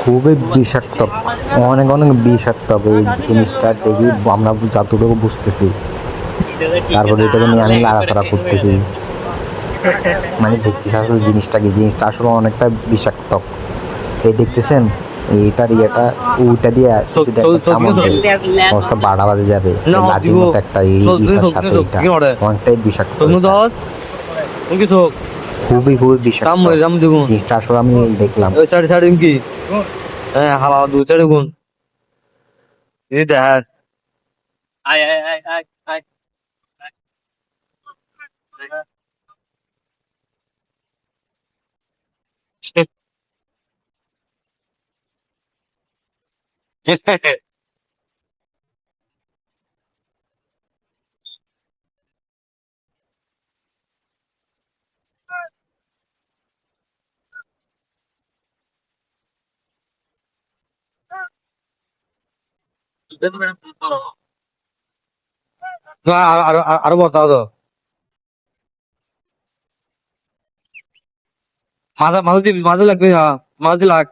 খুবই বিষাক্ত, অনেক অনেক বিষাক্ত এই জিনিসটা দেখি আমরা যতটুকু বুঝতেছি। তারপরে এটাকে নিয়ে আমি লাড়াচাড়া করতেছি, মানে দেখতেছি আসলে জিনিসটা কি, জিনিসটা আসলে অনেকটা বিষাক্ত। এই দেখতেছেন এইটার ইয়েটা ওইটা দিয়ে যদি একটা কামড় দেয় অবস্থা বাড়া বাজে যাবে। এই লাঠির মতো একটা ইটার সাথে এটা অনেকটাই বিষাক্ত, খুবই খুবই বিষাক্ত জিনিসটা আসলে আমি দেখলাম। হালা দু চারি গুণ এই দেখ আয় আয় আয় আয় আয় আরো বলতে হতো মাথা লাগবে, হ্যাঁ মাথা লাগ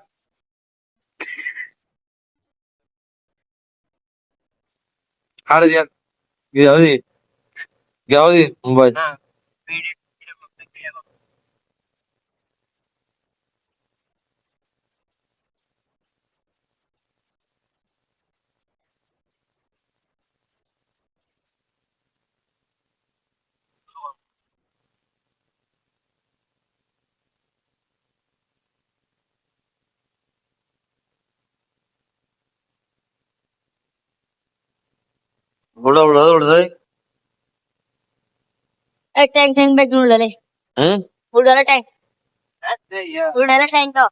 হারে দিয়া গিয়ে গিয়ে মোবাইল बोला बोला बोला टैंक टैंक बैग उड़ाले हम्म उड़ाला टैंक उड़ाला टैंक तो